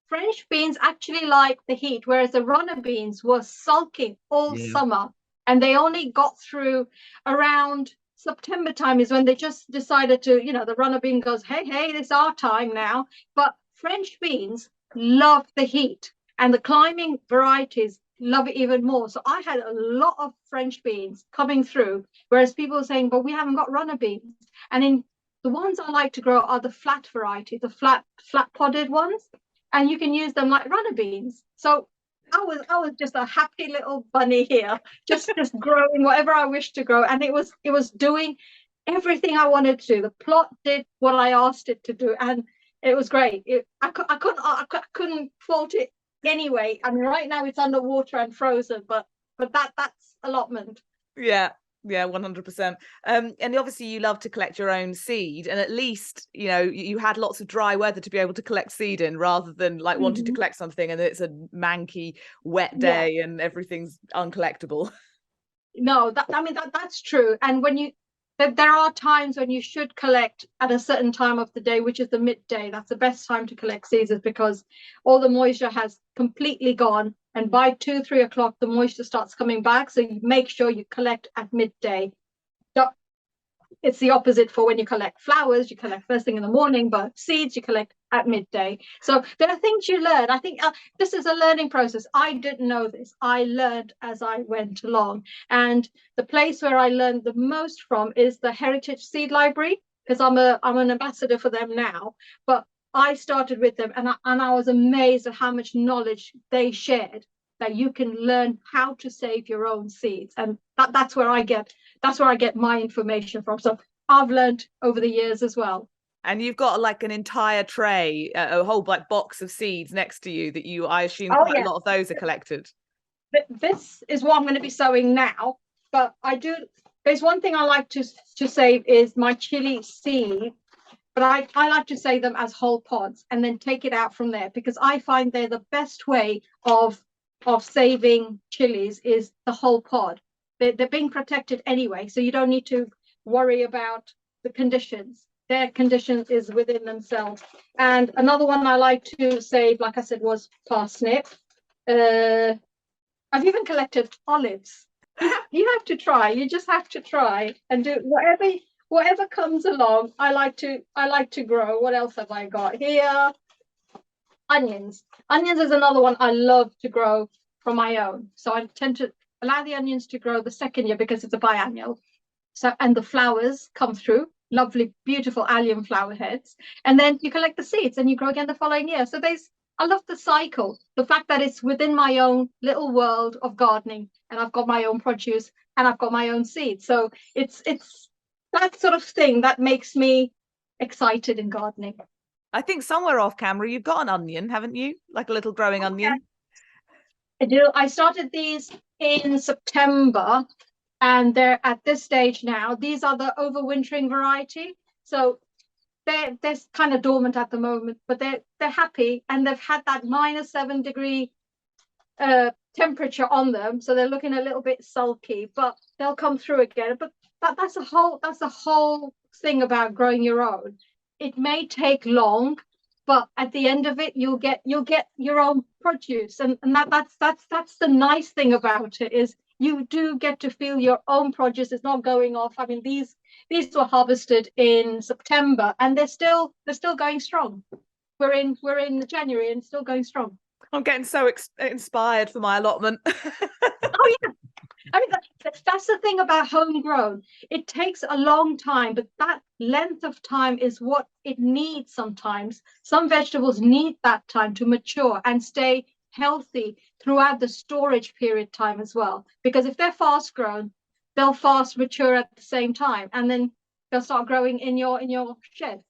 French beans actually like the heat, whereas the runner beans were sulking all summer, and they only got through around September time is when they just decided to, the runner bean goes, hey, it's our time now. But French beans love the heat, and the climbing varieties love it even more. So I had a lot of French beans coming through, whereas people were saying, but we haven't got runner beans. And in the ones I like to grow are the flat variety, the flat podded ones, and you can use them like runner beans. So I was just a happy little bunny here, just growing whatever I wished to grow, and it was doing everything I wanted to do. The plot did what I asked it to do, and it was great. I couldn't fault it anyway. I mean, right now it's underwater and frozen, but that's allotment. Yeah, 100%. And obviously you love to collect your own seed, and at least you had lots of dry weather to be able to collect seed in, rather than like wanting to collect something and it's a manky wet day and everything's uncollectible. No, that's true. And there are times when you should collect at a certain time of the day, which is the midday. That's the best time to collect seeds, is because all the moisture has completely gone, and by 2-3 o'clock the moisture starts coming back. So you make sure you collect at midday. It's the opposite for when you collect flowers. You collect first thing in the morning, but seeds you collect at midday. So there are things you learn. I think this is a learning process. I didn't know this. I learned as I went along. And the place where I learned the most from is the Heritage Seed Library, because I'm an ambassador for them now. But I started with them, and I was amazed at how much knowledge they shared, that you can learn how to save your own seeds. And that's where I get my information from. So I've learned over the years as well. And you've got like an entire tray, a whole like box of seeds next to you that I assume a lot of those are collected. This is what I'm going to be sowing now, but there's one thing I like to save is my chili seed, but I like to save them as whole pods and then take it out from there, because I find they're the best way of saving chilies is the whole pod. They're being protected anyway, so you don't need to worry about the conditions. Their condition is within themselves. And another one I like to save, like I said, was parsnip. I've even collected olives. You have to try. You just have to try and do whatever comes along. I like to grow. What else have I got here? Onions. Onions is another one I love to grow from my own. So I tend to allow the onions to grow the second year because it's a biennial. So, and the flowers come through, lovely, beautiful allium flower heads. And then you collect the seeds and you grow again the following year. So I love the cycle, the fact that it's within my own little world of gardening, and I've got my own produce and I've got my own seeds. So it's that sort of thing that makes me excited in gardening. I think somewhere off camera you've got an onion, haven't you? Like a little growing onion. I do. I started these in September, and they're at this stage now. These are the overwintering variety. So they're kind of dormant at the moment, but they're happy, and they've had that -7 degree temperature on them, so they're looking a little bit sulky, but they'll come through again. But that's the whole thing about growing your own. It may take long, but at the end of it, you'll get your own produce, and that's the nice thing about it, is you do get to feel your own produce. It's not going off. I mean, these were harvested in September, and they're still going strong. We're in January and still going strong. I'm getting so inspired for my allotment. Oh yeah, I mean, that's the thing about homegrown. It takes a long time, but that length of time is what it needs sometimes. Some vegetables need that time to mature and stay healthy throughout the storage period time as well. Because if they're fast grown, they'll fast mature at the same time, and then they'll start growing in your shed.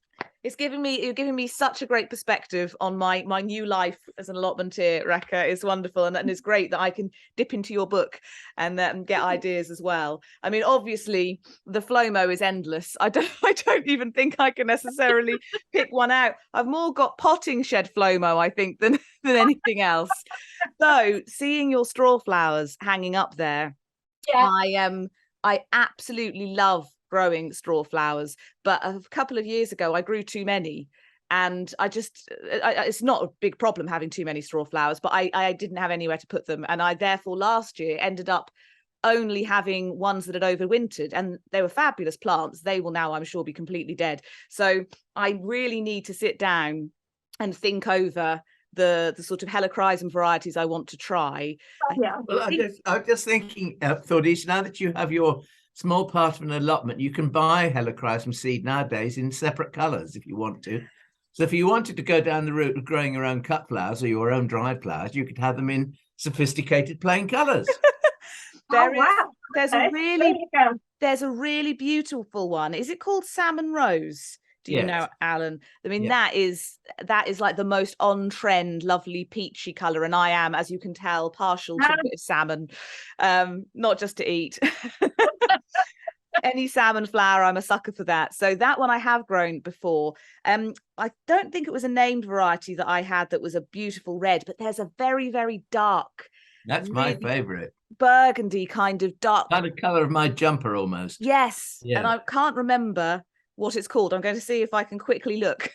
You're giving me such a great perspective on my new life as an allotmenteer, Rekha. It's wonderful, and it's great that I can dip into your book and get ideas as well. I mean, obviously the FLOMO is endless. I don't even think I can necessarily pick one out. I've more got potting shed FLOMO, I think, than anything else. So seeing your straw flowers hanging up there, yeah. I absolutely love growing straw flowers, but a couple of years ago I grew too many, and it's not a big problem having too many straw flowers, but I didn't have anywhere to put them, and I therefore last year ended up only having ones that had overwintered, and they were fabulous plants. They will now, I'm sure, be completely dead. So I really need to sit down and think over the sort of Helichrysum varieties I want to try. Yeah. Well, I'm just thinking, Thordis, now that you have your small part of an allotment, you can buy Helichrysum seed nowadays in separate colours if you want to. So if you wanted to go down the route of growing your own cut flowers or your own dried flowers, you could have them in sophisticated plain colours. There's a really beautiful one. Is it called Salmon Rose? Do you know, Alan? I mean, that is like the most on-trend, lovely peachy colour, and I am, as you can tell, partial to a bit of salmon, not just to eat. Any salmon flower, I'm a sucker for that. So that one I have grown before. I don't think it was a named variety that I had that was a beautiful red, but there's a very, very dark. That's my favourite. Burgundy kind of dark. Kind of colour of my jumper almost. Yes. Yeah. And I can't remember what it's called. I'm going to see if I can quickly look.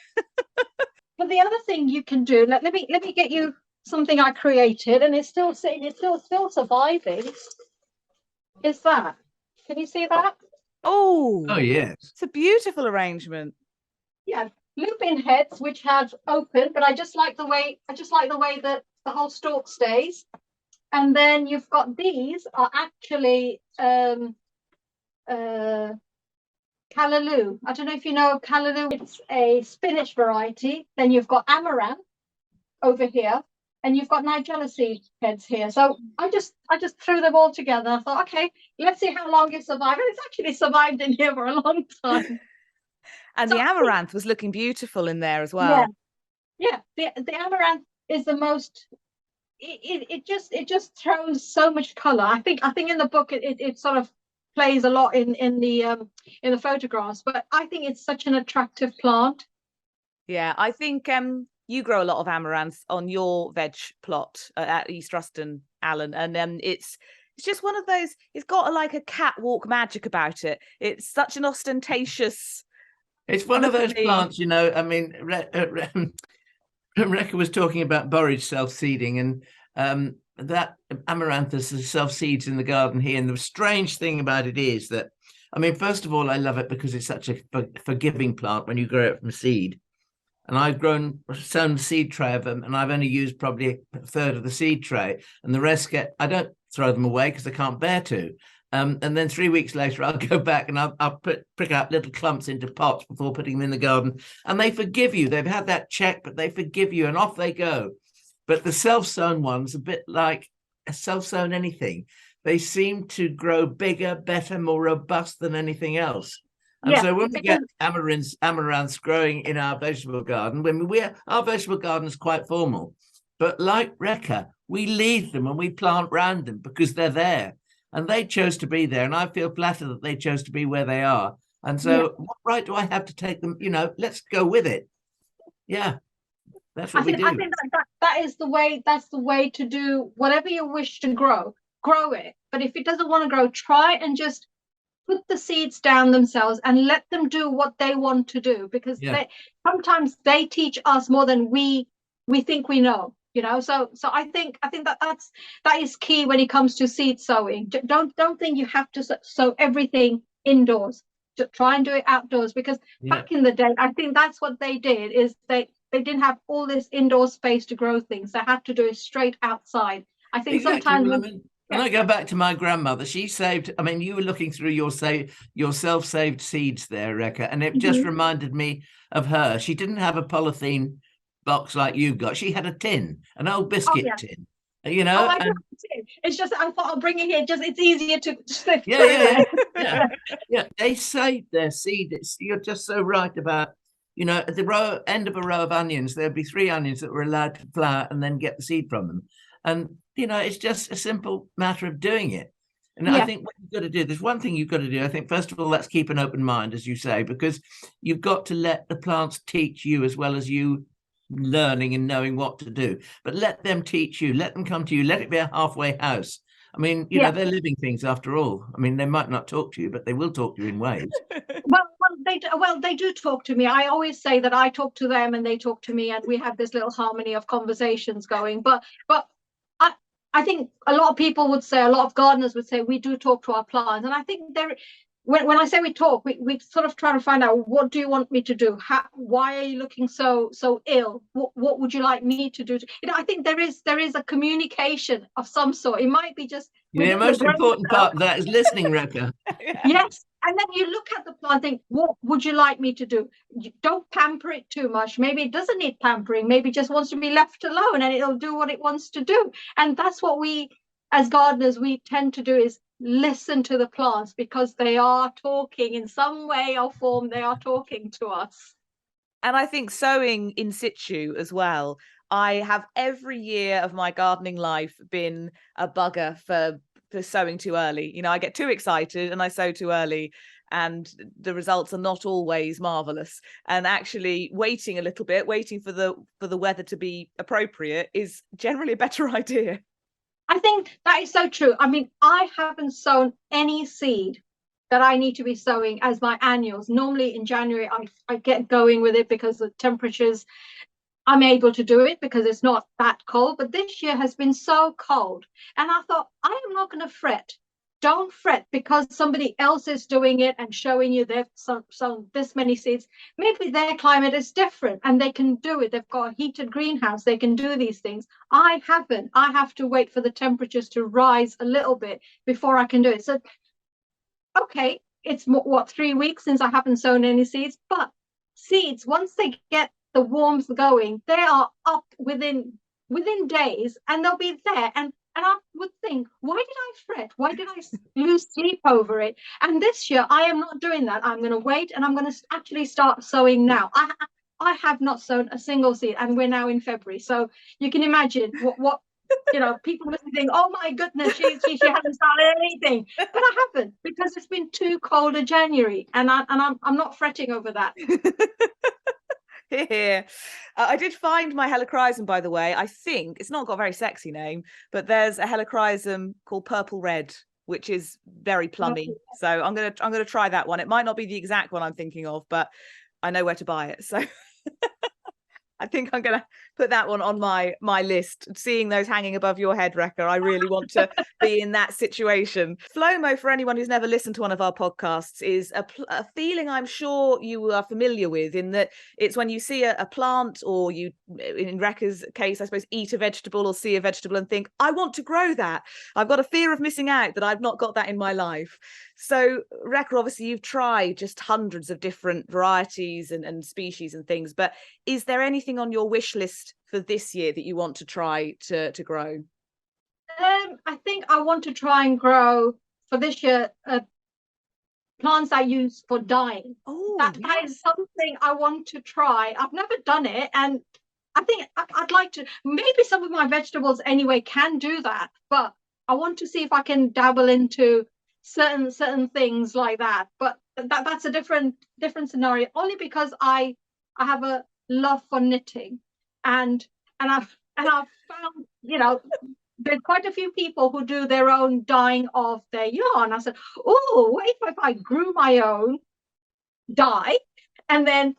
But the other thing you can do, let me get you something I created, and it's still surviving. Is that? Can you see that? Oh yes. It's a beautiful arrangement. Yeah, lupin heads which have opened, but I just like the way that the whole stalk stays. And then you've got these are actually Calendula. I don't know if you know Calendula. It's a spinach variety. Then you've got amaranth over here, and you've got nigella seed heads here. So I just threw them all together. I thought, okay, let's see how long it survived. And it's actually survived in here for a long time. And the amaranth was looking beautiful in there as well. Yeah. The amaranth is the most. It just throws so much color. I think in the book it sort of plays a lot in the photographs, but I think it's such an attractive plant. Yeah, I think you grow a lot of amaranth on your veg plot at East Ruston, Alan, and it's just one of those. It's got like a catwalk magic about it. It's such an ostentatious. It's one of those plants, you know. I mean, Rekha was talking about borage self-seeding, and that amaranthus self-seeds in the garden here. And the strange thing about it is that, I mean, first of all, I love it because it's such a forgiving plant when you grow it from seed. And I've sown the seed tray of them, and I've only used probably a third of the seed tray, and the rest I don't throw them away because I can't bear to. And then 3 weeks later, I'll go back and I'll prick out little clumps into pots before putting them in the garden. And they forgive you. They've had that check, but they forgive you, and off they go. But the self-sown ones, a bit like a self-sown anything, they seem to grow bigger, better, more robust than anything else. And so when we get amaranths growing in our vegetable garden, our vegetable garden is quite formal. But like Rekha, we leave them and we plant round them because they're there. And they chose to be there, and I feel flattered that they chose to be where they are. And so, what right do I have to take them? You know, let's go with it. Yeah, that's what we do. I think that is the way. That's the way to do whatever you wish to grow it. But if it doesn't want to grow, try and just put the seeds down themselves and let them do what they want to do, because sometimes they teach us more than we think we know. You know, so I think that is key when it comes to seed sowing. Don't think you have to sow everything indoors. Just try and do it outdoors, because back in the day, I think that's what they did. Is they didn't have all this indoor space to grow things. They had to do it straight outside. I think exactly. sometimes when I go back to my grandmother, she saved, I mean, you were looking through your self-saved seeds there, Rekha, and it just reminded me of her. She didn't have a polythene box like you've got. She had a tin, an old biscuit tin, you know. I don't tin. It's just, I thought I'll bring it here. Just, it's easier to sift through yeah, there. yeah. They saved their seed. You're just so right about, you know, at the end of a row of onions, there'd be 3 onions that were allowed to flower and then get the seed from them. And, you know, it's just a simple matter of doing it. And I think what you've got to do, there's one thing you've got to do. I think, first of all, let's keep an open mind, as you say, because you've got to let the plants teach you as well as you learning and knowing what to do. But let them teach you, let them come to you, let it be a halfway house. I mean, you know, they're living things after all. I mean, they might not talk to you, but they will talk to you in ways. Well, they do talk to me. I always say that I talk to them and they talk to me, and we have this little harmony of conversations going. But I think a lot of people would say, a lot of gardeners would say, we do talk to our plants. And I think when I say we talk, we sort of try to find out, what do you want me to do? Why are you looking so ill? What would you like me to do? You know, I think there is a communication of some sort. It might be just the most important part of that is listening, Rekha. Yes. And then you look at the plant and think, what would you like me to do? You don't pamper it too much. Maybe it doesn't need pampering. Maybe it just wants to be left alone and it'll do what it wants to do. And that's what we, as gardeners, we tend to do, is listen to the plants, because they are talking in some way or form. They are talking to us. And I think sowing in situ as well. I have every year of my gardening life been a bugger for sowing too early. You know, I get too excited and I sow too early, and the results are not always marvelous. And actually waiting a little bit, waiting for the weather to be appropriate, is generally a better idea. I think that is so true. I mean, I haven't sown any seed that I need to be sowing as my annuals. Normally in January, I get going with it because the temperatures, I'm able to do it because it's not that cold. But this year has been so cold. And I thought, I am not going to fret. Don't fret because somebody else is doing it and showing you they've sown this many seeds. Maybe their climate is different and they can do it. They've got a heated greenhouse. They can do these things. I haven't. I have to wait for the temperatures to rise a little bit before I can do it. So, okay, it's 3 weeks since I haven't sown any seeds. But seeds, once they get the warmth going, they are up within days, and they'll be there. And I would think, why did I fret? Why did I lose sleep over it? And this year, I am not doing that. I'm going to wait, and I'm going to actually start sowing now. I have not sown a single seed, and we're now in February. So you can imagine what you know, people must think, oh my goodness, she hasn't started anything. But I haven't, because it's been too cold a January, and I'm not fretting over that. Here. I did find my Helichrysum, by the way. I think it's not got a very sexy name, but there's a Helichrysum called Purple Red, which is very plummy. So I'm gonna try that one. It might not be the exact one I'm thinking of, but I know where to buy it. So I think I'm going to put that one on my list. Seeing those hanging above your head, Rekha, I really want to be in that situation. Flomo, for anyone who's never listened to one of our podcasts, is a feeling I'm sure you are familiar with, in that it's when you see a plant, or you, in Rekha's case, I suppose, eat a vegetable or see a vegetable and think, I want to grow that. I've got a fear of missing out that I've not got that in my life. So, Rekha, obviously you've tried just hundreds of different varieties and species and things, but is there anything on your wish list for this year that you want to try to grow? I think I want to try and grow for this year plants I use for dyeing. Oh, that is something I want to try. I've never done it, and I think I'd like to. Maybe some of my vegetables anyway can do that, but I want to see if I can dabble into certain things like that. But that's a different scenario, only because I have a love for knitting, and I've found, you know, there's quite a few people who do their own dyeing of their yarn. I said, oh, what if I grew my own dye and then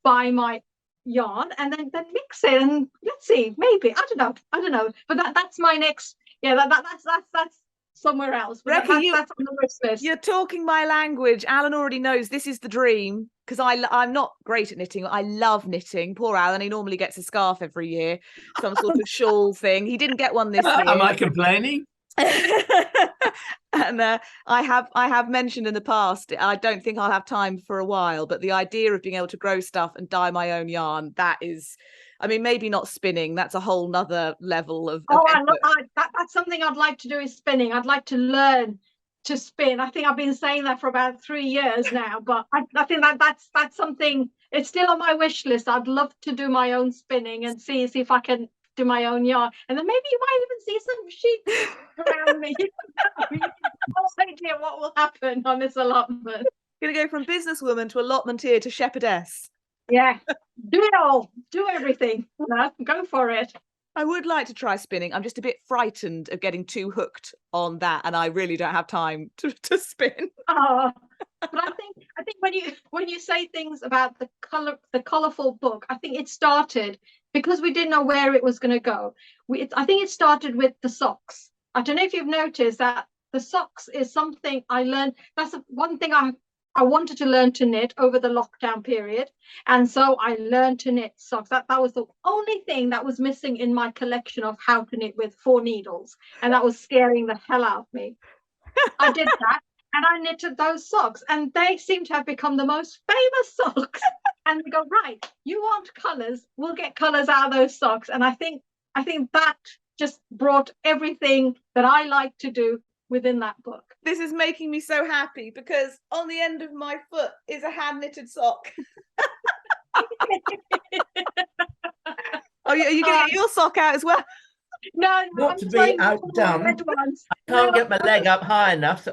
buy my yarn and then mix it, and let's see, maybe I don't know, but that's my next. That's somewhere else. Rekha, that's on the wish list. You're talking my language. Alan already knows this is the dream, because I'm not great at knitting. I love knitting. Poor Alan, he normally gets a scarf every year, some sort of shawl thing. He didn't get one this year. Am I complaining? And I have mentioned in the past, I don't think I'll have time for a while, but the idea of being able to grow stuff and dye my own yarn, that is, I mean, maybe not spinning, that's a whole nother level of that's something I'd like to do, is spinning. I'd like to learn to spin. I think I've been saying that for about 3 years now, but I think that's something, it's still on my wish list. I'd love to do my own spinning and see if I can do my own yarn, and then maybe you might even see some sheep around me. No idea what will happen on this allotment. Gonna go from businesswoman to allotmenteer to shepherdess. Yeah, do it all, do everything. No, go for it. I would like to try spinning. I'm just a bit frightened of getting too hooked on that, and I really don't have time to spin. Oh, but I think when you say things about the colourful book, I think it started because we didn't know where it was going to go. I think it started with the socks. I don't know if you've noticed that the socks is something I learned. That's one thing I wanted to learn to knit over the lockdown period, and so I learned to knit socks. That was the only thing that was missing in my collection of how to knit with 4 needles, and that was scaring the hell out of me. I did that, and I knitted those socks, and they seem to have become the most famous socks. And we go, right, you want colours, we'll get colours out of those socks. And I think that just brought everything that I like to do within that book. This is making me so happy because on the end of my foot is a hand knitted sock. Are you going to get your sock out as well? No, not to be outdone. I can't get my leg up high enough. So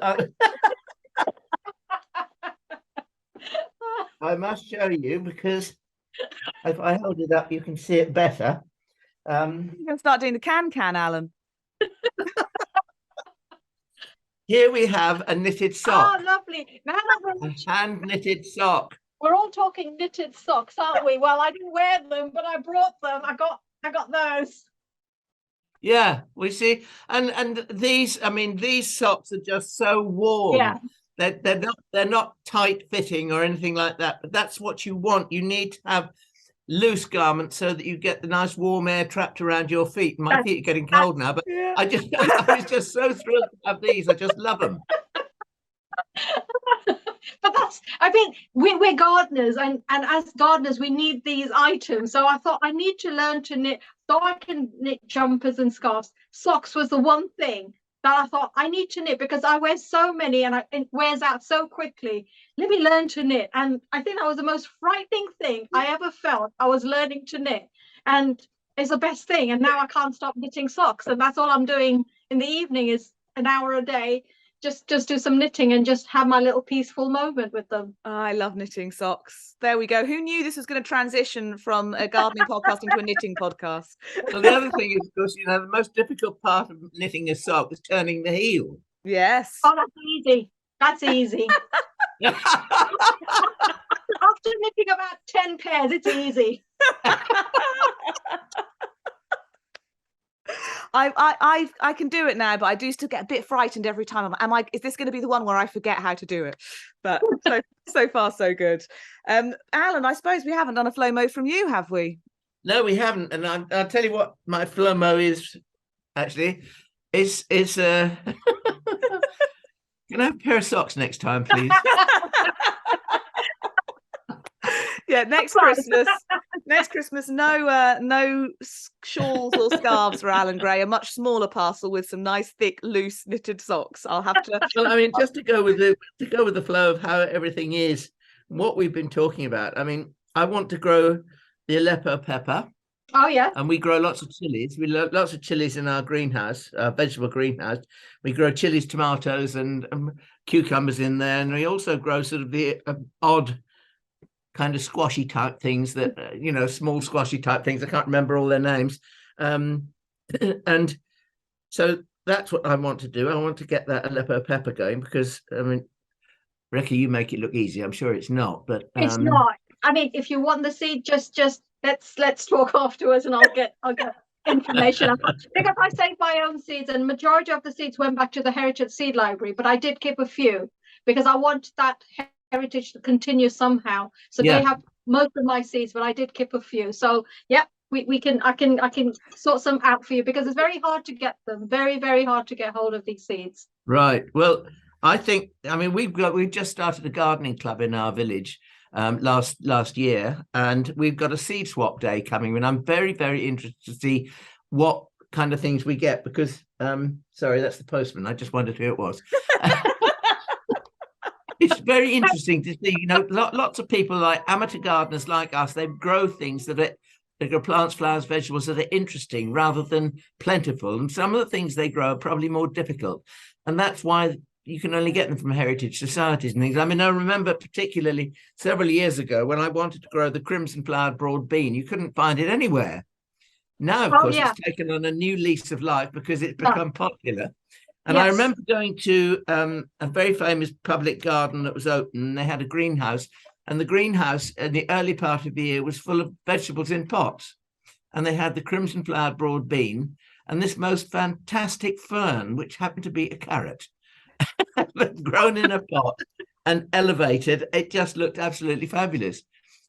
I must show you, because if I hold it up, you can see it better. You're going to start doing the can, Alan. Here we have a knitted sock. Oh, lovely. Now a hand knitted sock. We're all talking knitted socks, aren't we? Well, I didn't wear them, but I brought them. I got those. Yeah, we see. And these, I mean, these socks are just so warm. Yeah. They're not tight fitting or anything like that, but that's what you want. You need to have loose garments so that you get the nice warm air trapped around your feet. My feet are getting cold now, but yeah. I was just so thrilled to have these. I just love them. But I think we're gardeners, and as gardeners we need these items. So I thought I need to learn to knit so I can knit jumpers and scarves. Socks was the one thing that I thought I need to knit, because I wear so many and it wears out so quickly. Let me learn to knit. And I think that was the most frightening thing I ever felt. I was learning to knit, and it's the best thing. And now I can't stop knitting socks, and that's all I'm doing in the evening is an hour a day. Just do some knitting and just have my little peaceful moment with them. Oh, I love knitting socks. There we go. Who knew this was going to transition from a gardening podcast into a knitting podcast? Well, the other thing is, of course, the most difficult part of knitting a sock is turning the heel. Yes. Oh, that's easy. That's easy. After knitting about 10 pairs, it's easy. I can do it now, but I do still get a bit frightened every time. Is this going to be the one where I forget how to do it? But so far so good. Alan, I suppose we haven't done a flow-mo from you, have we? No, we haven't. And I'll tell you what my flow-mo is actually. Is can I have a pair of socks next time, please? Yeah, next Christmas, no shawls or scarves for Alan Gray. A much smaller parcel with some nice, thick, loose knitted socks. I'll have to. Well, I mean, just to go with the flow of how everything is, what we've been talking about. I mean, I want to grow the Aleppo pepper. Oh yeah. And we grow lots of chilies. We love lots of chilies in our greenhouse, vegetable greenhouse. We grow chilies, tomatoes, and cucumbers in there, and we also grow sort of the odd kind of squashy type things that small squashy type things. I can't remember all their names, and so that's what I want to do. I want to get that Aleppo pepper going, because I mean, Rekha, you make it look easy. I'm sure it's not, but it's not. I mean, if you want the seed, just let's talk afterwards, and I'll get information. Because I saved my own seeds, and majority of the seeds went back to the Heritage Seed Library, but I did keep a few because I want that heritage to continue somehow. So they have most of my seeds, but I did keep a few. So yep, I can sort some out for you, because it's very hard to get them. Very, very hard to get hold of these seeds. Right. Well, I mean, we've just started a gardening club in our village last year, and we've got a seed swap day coming, and I'm very, very interested to see what kind of things we get, because sorry, that's the postman. I just wondered who it was. It's very interesting to see, lots of people, like amateur gardeners like us, they grow things they grow plants, flowers, vegetables that are interesting rather than plentiful. And some of the things they grow are probably more difficult. And that's why you can only get them from heritage societies and things. I mean, I remember particularly several years ago when I wanted to grow the crimson flowered broad bean, you couldn't find it anywhere. Now, of course, it's taken on a new lease of life because it's become popular. And I remember going to a very famous public garden that was open. They had a greenhouse, and the greenhouse in the early part of the year was full of vegetables in pots. And they had the crimson flowered broad bean and this most fantastic fern, which happened to be a carrot, grown in a pot and elevated. It just looked absolutely fabulous.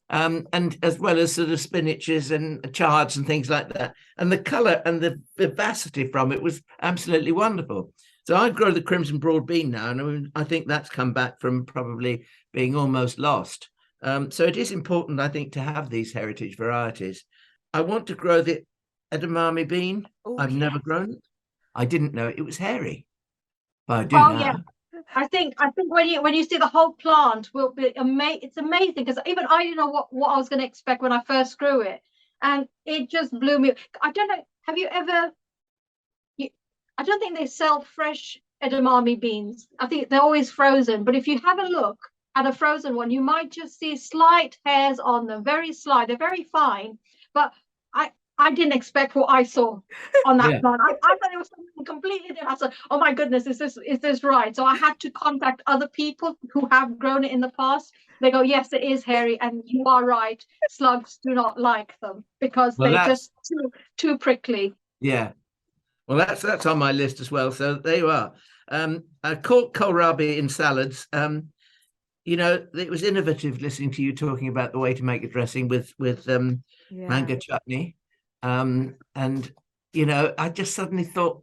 And as well as sort of spinaches and chards and things like that. And the colour and the vivacity from it was absolutely wonderful. So I grow the crimson broad bean now, and I think that's come back from probably being almost lost. So it is important, I think, to have these heritage varieties. I want to grow the edamame bean. I've never grown it. I didn't know it was hairy, but I do now. Yeah. I think when you see the whole plant will be it's amazing, because even I didn't know what I was going to expect when I first grew it, and it just blew me. I don't know. Have you ever? I don't think they sell fresh edamame beans. I think they're always frozen. But if you have a look at a frozen one, you might just see slight hairs on them, very slight. They're very fine, but I didn't expect what I saw on that plant. I thought it was something completely different. I said, "Oh my goodness, is this right?" So I had to contact other people who have grown it in the past. They go, "Yes, it is hairy, and you are right. Slugs do not like them because they're just too prickly." Yeah, well, that's on my list as well. So there you are. I caught kohlrabi in salads. It was innovative listening to you talking about the way to make a dressing with mango chutney. And I just suddenly thought,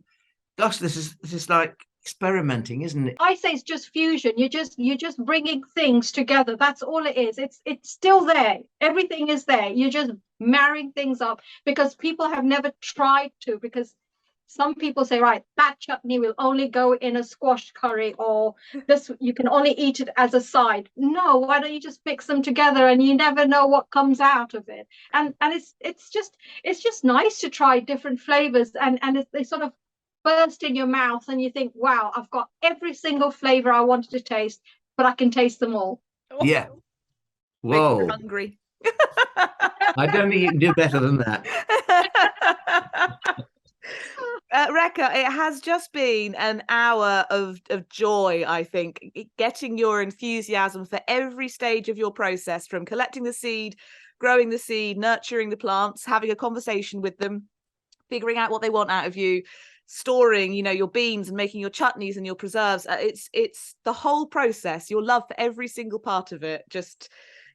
gosh, this is like experimenting, isn't it? I say it's just fusion. You're just bringing things together. That's all it is. It's still there. Everything is there. You're just marrying things up, because people have never tried to, because some people say, right, that chutney will only go in a squash curry, or this, you can only eat it as a side. No, why don't you just mix them together, and you never know what comes out of it. And it's just nice to try different flavors, and they sort of burst in your mouth, and you think, wow, I've got every single flavor I wanted to taste, but I can taste them all. Yeah. Whoa. Makes me hungry. I don't think you can do better than that. Rekha, it has just been an hour of joy, I think, getting your enthusiasm for every stage of your process, from collecting the seed, growing the seed, nurturing the plants, having a conversation with them, figuring out what they want out of you, storing, your beans and making your chutneys and your preserves. It's the whole process. Your love for every single part of it just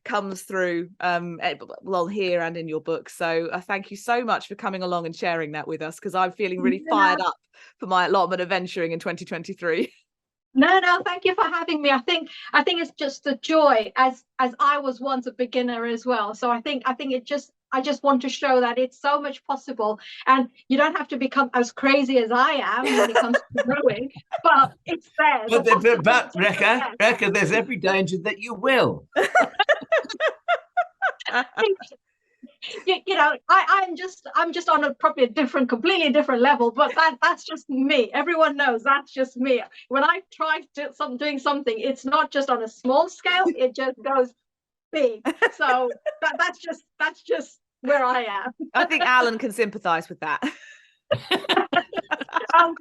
comes through here and in your book. So thank you so much for coming along and sharing that with us, because I'm feeling really fired up for my allotment adventuring in 2023. No, thank you for having me. I think it's just the joy, as I was once a beginner as well. So I think I just want to show that it's so much possible, and you don't have to become as crazy as I am when it comes to growing, but it's there. But Rekha, there's every danger that you will. I'm just on a completely different level, but that's just me. Everyone knows that's just me. When I try doing something, it's not just on a small scale, it just goes big. So that's just where I am. I think Alan can sympathize with that.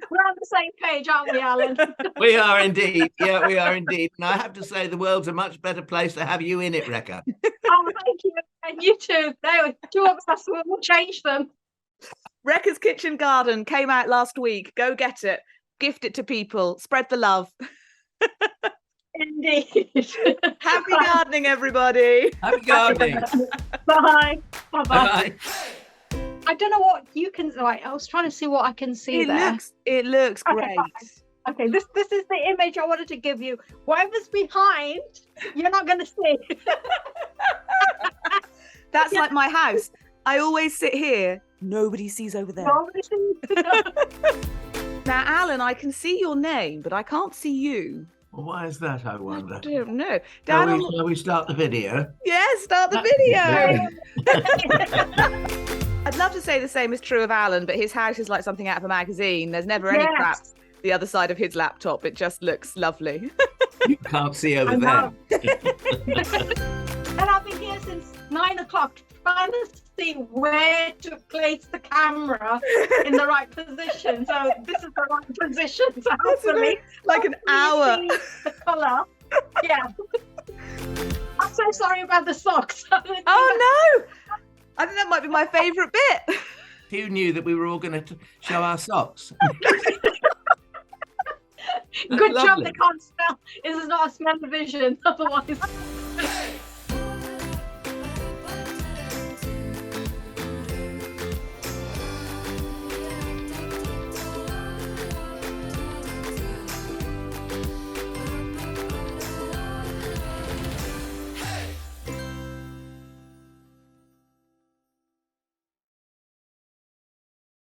We're on the same page, aren't we, Alan? We are indeed. Yeah, we are indeed. And I have to say, the world's a much better place to have you in it, Rekha. Oh, thank you. And you too. Two of us will change them. Rekha's Kitchen Garden came out last week. Go get it. Gift it to people. Spread the love. Indeed. Happy gardening, everybody. Happy gardening. Bye. Bye-bye. Bye-bye. I don't know what you can. Right, I was trying to see what I can see there. It looks Okay, great. fine. Okay, this is the image I wanted to give you. Whatever's behind, you're not going to see. That's like my house. I always sit here. Nobody sees over there. Nobody sees. Now, Alan, I can see your name, but I can't see you. Well, why is that, I I wonder? don't know. Shall Dad, we, shall we start the video? yes, start the Yeah. video. I'd love to say the same is true of Alan, but his house is like something out of a magazine. There's never any crap the other side of his laptop. It just looks lovely. You can't see over I there. know. And I've been here since 9 o'clock trying to see where to place the camera in the right position. So this is the right position. So hopefully, like an hour. you see the colour. Yeah. I'm so sorry about the socks. Oh no! I think that might be my favourite bit. Who knew that we were all going to show our socks? Good job Lovely. they can't smell. This is not a smell division. Otherwise.